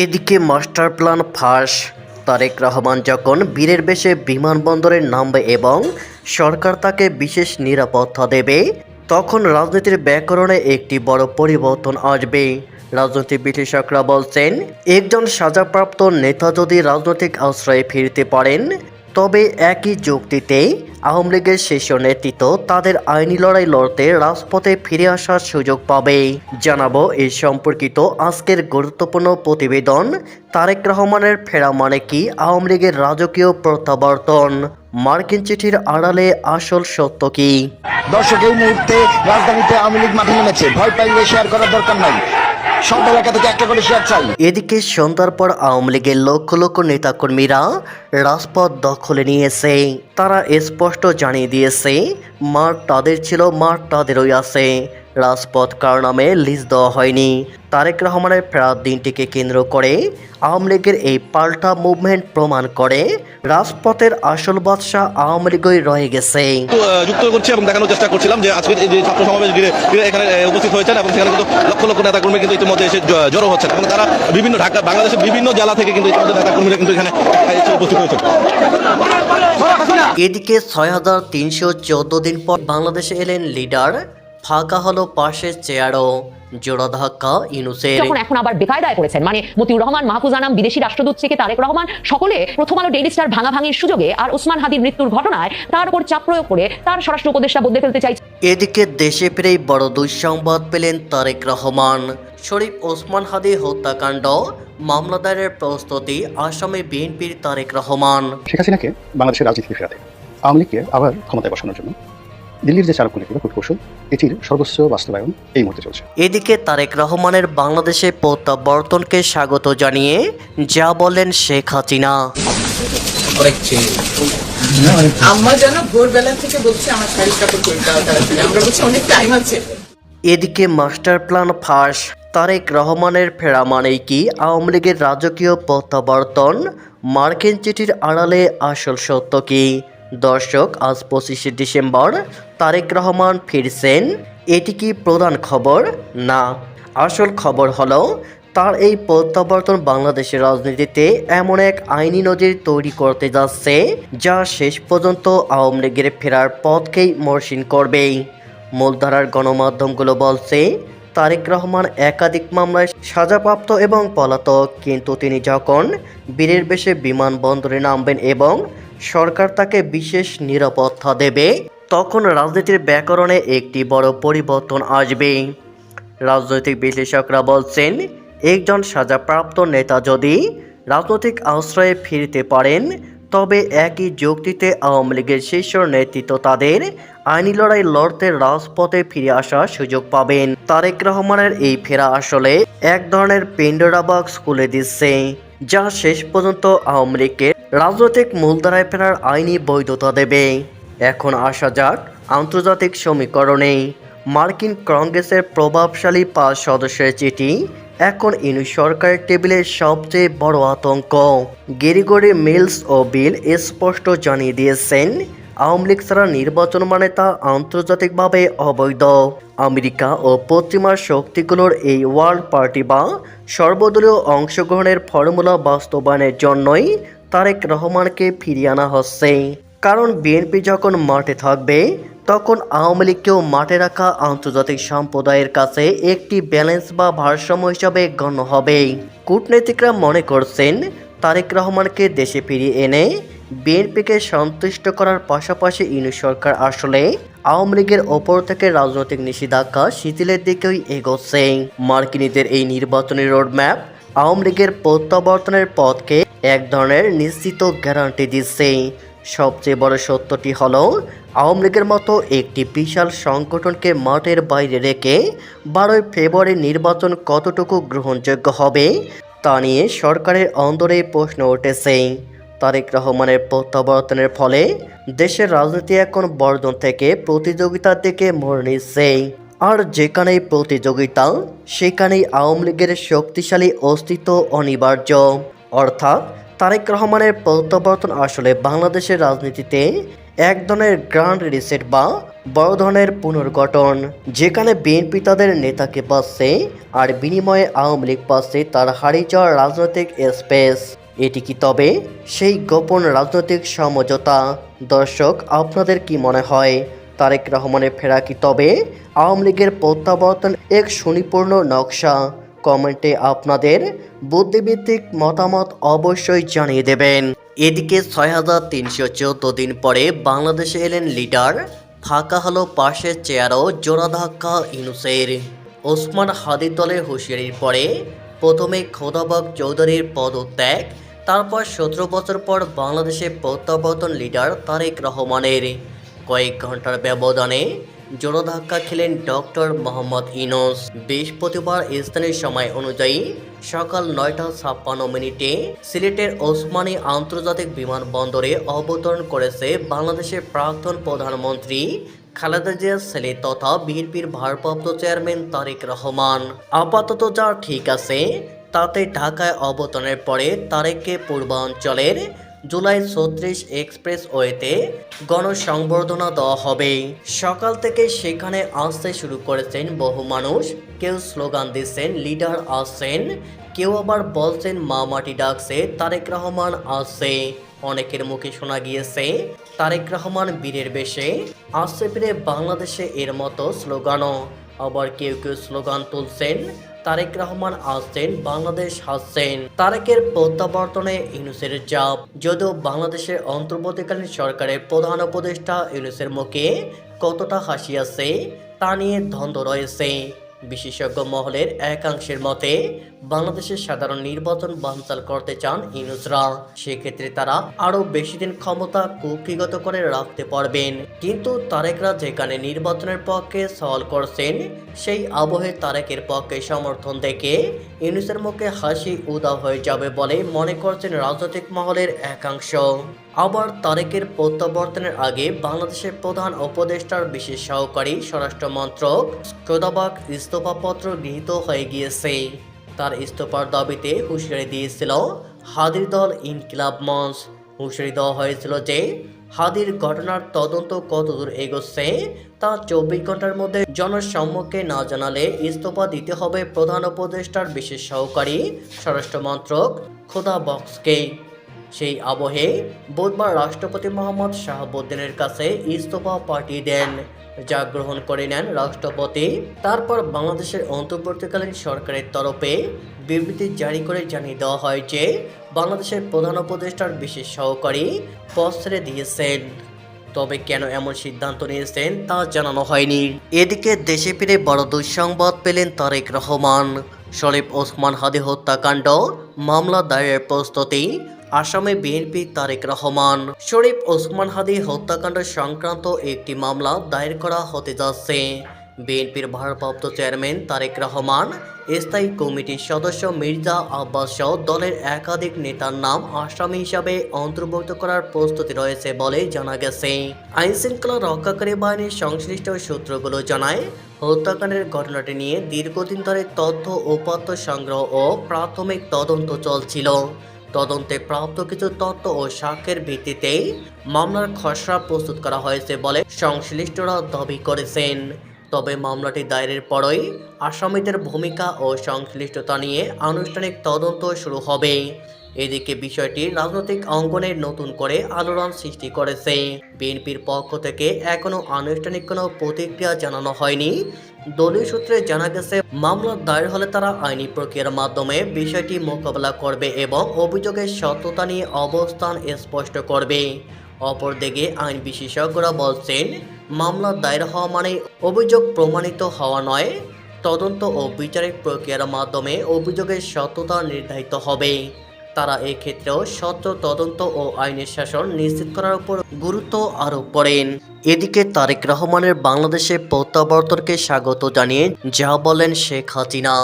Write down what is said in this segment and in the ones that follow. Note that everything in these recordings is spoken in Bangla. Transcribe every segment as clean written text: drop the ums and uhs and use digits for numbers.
এদিকে মাস্টার প্ল্যান ফাঁস। তারেক রহমান যখন বীরের বেশে বিমানবন্দরে নামবে এবং সরকার তাকে বিশেষ নিরাপত্তা দেবে, তখন রাজনীতির ব্যাকরণে একটি বড় পরিবর্তন আসবে। রাজনৈতিক বিশ্লেষকরা বলছেন, একজন সাজাপ্রাপ্ত নেতা যদি রাজনৈতিক আশ্রয়ে ফিরতে পারেন, তবে একই যুক্তিতে আওয়ামী লীগের শীর্ষ নেতৃত্ব তাদের আইনি লড়াই লড়তে রাজপথে ফিরে আসার সুযোগ পাবে। জানাবো এই সম্পর্কিত আজকের গুরুত্বপূর্ণ প্রতিবেদন। তারেক রহমানের ফেরা মানে কি আওয়ামী লীগের রাজকীয় প্রত্যাবর্তন? মার্কিন চিঠির আড়ালে আসল সত্য কি? দর্শক, এই মুহূর্তে রাজধানীতে আওয়ামী লীগ মাঠে নেমেছে। ভয় পাইলে শেয়ার করার দরকার নাই, সব এলাকা থেকে একটা করে শেয়ার চাই। এদিকে সন্ধ্যার পর আওয়ামী লীগের লক্ষ লক্ষ নেতাকর্মীরা রাজপথ দখলে নিয়েছে। তারা স্পষ্ট জানিয়ে দিয়েছে, মাঠ তাদের ছিল, মাঠ তাদেরই আছে। রাজপথ কার নামে লিস্ট দেওয়া হয়নি। তারেক রহমানের ফেরার দিনটিকে কেন্দ্র করে আওয়ামী লীগের এই পাল্টা মুভমেন্ট প্রমাণ করে রাজপথের আসল বাদশাহ আওয়ামী লীগই রয়ে গেছে। যুক্ত করছি এবং দেখানোর চেষ্টা করছিলাম যে আজকে যে ছাত্র সমাবেশ এখানে উপস্থিত হয়েছেন এবং সেখানে কিন্তু লক্ষ লক্ষ নেতাকর্মী কিন্তু ইতিমধ্যে এসে জড়ো হচ্ছেন এবং তারা বিভিন্ন ঢাকা বাংলাদেশের বিভিন্ন জেলা থেকে কিন্তু ইতিমধ্যে নেতাকর্মীরা কিন্তু এখানে এসে উপস্থিত হয়েছেন। এদিকে ৬,৩১৪ দিন পর বাংলাদেশে এলেন লিডার। ফাঁকা হলো পাশের চেয়ারও। জোড়া ধাক্কা ইউনূসের। যখন এখন আবার বেকায়দায় পড়েছেন, মানে মতিউর রহমান, মাহফুজ আনাম, বিদেশি রাষ্ট্রদূত থেকে তারেক রহমান, সকলে প্রথম আলো ডেইলি স্টার ভাঙাভাঙির সুযোগে আর ওসমান হাদির মৃত্যুর ঘটনায় তার উপর চাপ প্রয়োগ করে তার স্বরাষ্ট্র উপদেষ্টা বদলে ফেলতে চাইছে। এদিকে দেশে ফিরেই বড় দুঃসংবাদ পেলেন তারেক রহমান। শরীফ ওসমান হাদি হত্যাকাণ্ড মামলা দায়েরের প্রস্তুতি আসামে বিএনপির তারেক রহমান। শেখ হাসিনাকে বাংলাদেশের রাজনীতিতে ফেরাতে আওয়ামী লীগকে আবার ক্ষমতায় বসানোর জন্য দিল্লির যে চারকোণী কূটকৌশল, এটির সর্বোচ্চ বাস্তবায়ন এই মুহূর্তে চলছে। এদিকে তারেক রহমানের বাংলাদেশে প্রত্যাবর্তনকে স্বাগত জানিয়ে যা বললেন শেখ হাসিনা। আমার যেন ভোরবেলা থেকে বলছে আমার শাড়ি কাপড় করে দাও তাড়াতাড়ি, আমরা বলছি অনেক টাইম আছে। এদিকে মাস্টার প্ল্যান ফাঁস। তারেক রহমানের ফেরা মানেই কি আওয়ামী লীগের রাজকীয় প্রত্যাবর্তন? মার্কিন চিঠির আড়ালে আসল সত্য কি? দর্শক, আজ 25শে ডিসেম্বর তারেক রহমান ফিরছেন। এটি কি প্রধান খবর? না, আসল খবর হলো তার এই প্রত্যাবর্তন বাংলাদেশের রাজনীতিতে এমন এক আইনি নজির তৈরি করতে যাচ্ছে যা শেষ পর্যন্ত আওয়ামী লীগের ফেরার পথকেই মসৃণ করবে। মূলধারার গণমাধ্যমগুলো বলছে, তারেক রহমান একাধিক মামলায় সাজাপ্রাপ্ত এবং পলাতক, কিন্তু তিনি যখন বীরের বেশে বিমানবন্দরে নামবেন এবং সরকার তাকে বিশেষ নিরাপত্তা দেবে, তখন রাজনীতির ব্যাকরণে একটি বড় পরিবর্তন আসবে। রাজনৈতিক বিশ্লেষকরা বলছেন, একজন সাজাপ্রাপ্ত নেতা যদি রাজনৈতিক আশ্রয়ে ফিরতে পারেন, তবে একই যুক্তিতে আওয়ামী লীগের শীর্ষ নেতৃত্ব তাদের আইনি লড়াই লড়তে রাজপথে ফিরে আসার সুযোগ পাবেন। তারেক রহমানের এই ফেরা আসলে এক ধরনের পেন্ডোরা বক্স খুলে দিচ্ছে, যা শেষ পর্যন্ত আওয়ামী লীগকে রাজনৈতিক মূলধারায় ফেরার আইনি বৈধতা দেবে। এখন আসা যাক আন্তর্জাতিক সমীকরণে। মার্কিন কংগ্রেসের প্রভাবশালী 5 সদস্যের চিঠি এখন ইউনিট সরকারের টেবিলের সবচেয়ে বড় আতঙ্ক। গ্রেগরি মিলস ও বিল স্পষ্ট জানিয়ে দিয়েছেন, আওয়ামী লীগ ছাড়া নির্বাচন মানে তা আন্তর্জাতিকভাবে অবৈধ। আমেরিকা ও পশ্চিমা শক্তিগুলোর এই ওয়ার্ল্ড পার্টি বা সর্বদলীয় অংশগ্রহণের ফর্মুলা বাস্তবায়নের জন্যই তারেক রহমানকে ফিরিয়ে আনা হচ্ছে। কারণ বিএনপি যখন মাঠে থাকবে, তখন আওয়ামী লীগকেও মাঠে রাখা আন্তর্জাতিক সম্প্রদায়ের কাছে একটি ব্যালেন্স বা ভারসাম্য হিসাবে গণ্য হবে। কূটনীতিকরা মনে করছেন, তারেক রহমানকে দেশে ফিরিয়ে এনে বিএনপিকে সন্তুষ্ট করার পাশাপাশি ইউনিট সরকার আসলে আওয়ামী লীগের ওপর থেকে রাজনৈতিক নিষেধাজ্ঞা শিথিলের দিকেই এগোচ্ছে। মার্কিনীদের এই নির্বাচনী রোডম্যাপ আওয়ামী লীগের প্রত্যাবর্তনের পথকে এক ধরনের নিশ্চিত গ্যারান্টি দিচ্ছে। সবচেয়ে বড় সত্যটি হলো, আওয়ামী লীগের মতো একটি বিশাল সংগঠনকে মাঠের বাইরে রেখে 12ই ফেব্রুয়ারি নির্বাচন কতটুকু গ্রহণযোগ্য হবে তা নিয়ে সরকারের অন্দরে প্রশ্ন উঠেছে। তারেক রহমানের প্রত্যাবর্তনের ফলে দেশের রাজনীতি এখন বর্জন থেকে প্রতিযোগিতার দিকে মোড় নিচ্ছে। আর যেখানেই প্রতিযোগিতা, সেখানেই আওয়ামী লীগের শক্তিশালী অস্তিত্ব অনিবার্য। অর্থাৎ তারেক রহমানের প্রত্যাবর্তন আসলে বাংলাদেশের রাজনীতিতে এক ধরনের গ্র্যান্ড রিসেট বা বড় ধরনের পুনর্গঠন, যেখানে বিএনপি তাদের নেতাকে পাচ্ছে আর বিনিময়ে আওয়ামী লীগ পাচ্ছে তার হারিয়ে যাওয়া রাজনৈতিক স্পেস। এটি কি তবে সেই গোপন রাজনৈতিক সমঝোতা? দর্শক, আপনাদের কি মনে হয় তারেক রহমানের ফেরা কি তবে আওয়ামী লীগের প্রত্যাবর্তন এক সুনিপূর্ণ নকশা? কমেন্টে আপনাদের বুদ্ধিভিত্তিক মতামত অবশ্যই জানিয়ে দেবেন। এদিকে ৬৩১৪ দিন পরে বাংলাদেশে এলেন লিডার, ফাঁকা হলো পাশের চেয়ারও, জোড়া ধাক্কা ইউনূসের। ওসমান হাদির দলের হুঁশিয়ারির পরে প্রথমে খোদাবাগ চৌধুরীর পদত্যাগ, তারপর ১৭ বছর পর বাংলাদেশে প্রত্যাবর্তন লিডার তারেক রহমানের। কয়েক ঘন্টার ব্যবধানে জোড়া ধাক্কা খেলেন ডক্টর মোহাম্মদ ইউনূস। বৃহস্পতিবার স্থানীয় সময় অনুযায়ী সকাল ৯টা ৫৬ সিলেটের ওসমানী আন্তর্জাতিক বিমানবন্দরে অবতরণ করেছে বাংলাদেশের প্রাক্তন প্রধানমন্ত্রী খালেদা জিয়ার ছেলে তথা বিএনপির ভারপ্রাপ্ত চেয়ারম্যান তারেক রহমান। আপাতত যা ঠিক আছে তাতে ঢাকায় অবতরণের পরে তারেককে পূর্বাঞ্চলের জুলাই ৩৬ এক্সপ্রেসওয়েতে গণসংবর্ধনা দেওয়া হবে। সকাল থেকে সেখানে আসতে শুরু করেছেন বহু মানুষ। কেউ স্লোগান দিচ্ছেন লিডার আসছেন, কেউ আবার বলছেন মা মাটি ডাকছে, তারেক রহমান আসছে। অনেকের মুখে শোনা গিয়েছে তারেক রহমান বীরের বেশে আসছে ফিরে বাংলাদেশে, এর মতো স্লোগানও। আবার কেউ কেউ স্লোগান তুলছেন তারেক রহমান আসছেন, বাংলাদেশ হাসছেন। তারেকের প্রত্যাবর্তনে ইউনূসের চাপ। যদিও বাংলাদেশের অন্তর্বর্তীকালীন সরকারের প্রধান উপদেষ্টা ইউনূসের মুখে কতটা হাসি আছে তা নিয়ে দ্বন্দ্ব রয়েছে। বিশেষজ্ঞ মহলের একাংশের মতে বাংলাদেশের সাধারণ নির্বাচন বানচাল করতে চান ইউনূসরা। সেক্ষেত্রে তারা আরও বেশি দিন ক্ষমতা কুক্ষিগত করে রাখতে পারবেন। কিন্তু তারেকরা যেখানে নির্বাচনের পক্ষে সওয়াল করছেন, সেই আবহে তারেকের পক্ষে সমর্থন দেখে ইউনূসের মুখে হাসি উধাও হয়ে যাবে বলে মনে করছেন রাজনৈতিক মহলের একাংশ। আবার তারেকের প্রত্যাবর্তনের আগে বাংলাদেশের প্রধান উপদেষ্টার বিশেষ সহকারী স্বরাষ্ট্র মন্ত্রক খোদাবাগ ইস্তফাপত্র গৃহীত হয়ে গিয়েছে। তার ইস্তফার দাবিতে হুঁশিয়ারি দিয়েছিল হাদির দল ইনকিলাব মঞ্চ। হুঁশিয়ারি দেওয়া হয়েছিল যে হাদির ঘটনার তদন্ত কতদূর এগোচ্ছে তা ২৪ ঘন্টার মধ্যে জনসম্মুখে না জানালে ইস্তফা দিতে হবে প্রধান উপদেষ্টার বিশেষ সহকারী স্বরাষ্ট্র মন্ত্রক খোদাবক্সকে। সেই আবহে বুধবার রাষ্ট্রপতি মোহাম্মদ শাহাবুদ্দিনের কাছে ইস্তফা পাঠিয়ে দেন, যা গ্রহণ করে নেন রাষ্ট্রপতি। তারপর বাংলাদেশের অন্তর্বর্তীকালীন সরকারের তরফে বিবৃতি জারি করে জানিয়ে দেওয়া হয় যে বাংলাদেশের প্রধান উপদেষ্টার বিশেষ সহকারী পদ ছেড়ে দিয়েছেন। তবে কেন এমন সিদ্ধান্ত নিয়েছেন তা জানানো হয়নি। এদিকে দেশে ফিরে বড় দুঃসংবাদ পেলেন তারেক রহমান। শরীফ ওসমান হাদি হত্যাকাণ্ড মামলা দায়েরের প্রস্তুতি, আসামে বিএনপি তারেক রহমান। শরীফ ওসমান হাদি হত্যাকাণ্ড সংক্রান্ত একটি মামলা দায়ের করা হতে যাচ্ছে। বিএনপির ভারপ্রাপ্ত চেয়ারম্যান তারেক রহমান, স্থায়ী কমিটির সদস্য মির্জা আব্বাস সহ দলের একাধিক নেতার নাম আসামি হিসাবে অন্তর্ভুক্ত করার প্রস্তুতি রয়েছে বলে জানা গেছে। আইনশৃঙ্খলা রক্ষাকারী বাহিনীর সংশ্লিষ্ট সূত্রগুলো জানায়, হত্যাকাণ্ডের ঘটনাটি নিয়ে দীর্ঘদিন ধরে তথ্য উপাত্ত সংগ্রহ ও প্রাথমিক তদন্ত চলছিল। তদন্তে প্রাপ্ত কিছু তথ্য ও সাক্ষ্যের ভিত্তিতে মামলার খসড়া প্রস্তুত করা হয়েছে বলে সংশ্লিষ্টরা দাবি করেছেন। তবে মামলাটি দায়েরের পরই আসামিদের ভূমিকা ও সংশ্লিষ্টতা নিয়ে আনুষ্ঠানিক তদন্ত শুরু হবে। এদিকে বিষয়টি রাজনৈতিক অঙ্গনে নতুন করে আলোড়ন সৃষ্টি করেছে। বিএনপির পক্ষ থেকে এখনো আনুষ্ঠানিক কোনো প্রতিক্রিয়া জানানো হয়নি। দলীয় সূত্রে জানা গেছে, মামলা দায়ের হলে তারা আইনি প্রক্রিয়ার মাধ্যমে বিষয়টি মোকাবেলা করবে এবং অভিযোগের সত্যতা নিয়ে অবস্থান স্পষ্ট করবে। অপরদিকে আইন বিশেষজ্ঞরা বলছেন, মামলা দায়ের হওয়া মানে অভিযোগ প্রমাণিত হওয়া নয়। তদন্ত ও বিচারিক প্রক্রিয়ার মাধ্যমে অভিযোগের সত্যতা নির্ধারিত হবে। তারা এক্ষেত্রেও স্বচ্ছ তদন্ত ও আইনের শাসন নিশ্চিত করার উপর গুরুত্ব আরোপ করেন। এদিকে তারেক রহমানের বাংলাদেশে প্রত্যাবর্তনকে স্বাগত জানিয়ে যা বলেন শেখ হাসিনা।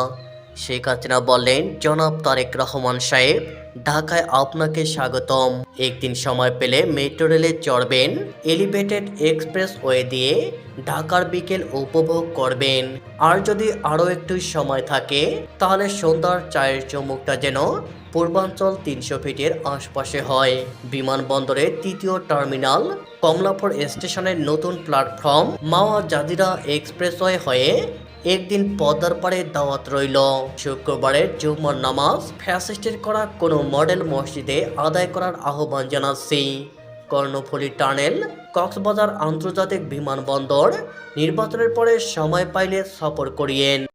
শেখ হাসিনা বললেন, জনাব তারেক রহমান সাহেব, ঢাকায় আপনাকে স্বাগতম। একদিন সময় পেলে মেট্রো রেলে চড়বেন, এলিভেটেড এক্সপ্রেসওয়ে দিয়ে ঢাকার বিকেল উপভোগ করবেন। আর যদি আরও একটু সময় থাকে তাহলে সন্ধ্যার চায়ের চুমুকটা যেন পূর্বাঞ্চল 300 ফিটের আশপাশে হয়। বিমানবন্দরের তৃতীয় টার্মিনাল, কমলাপুর স্টেশনের নতুন প্ল্যাটফর্ম, মাওয়া জাজিরা এক্সপ্রেসওয়ে হয়ে একদিন পদ্মার পাড়ে দাওয়াত রইল। শুক্রবারের জুম্মার নামাজ ফ্যাসিস্টের করা কোনো মডেল মসজিদে আদায় করার আহ্বান জানাচ্ছি। কর্ণফুলী টানেল, কক্সবাজার আন্তর্জাতিক বিমানবন্দর, নির্বাচনের পরে সময় পাইলে সফর করিয়েন।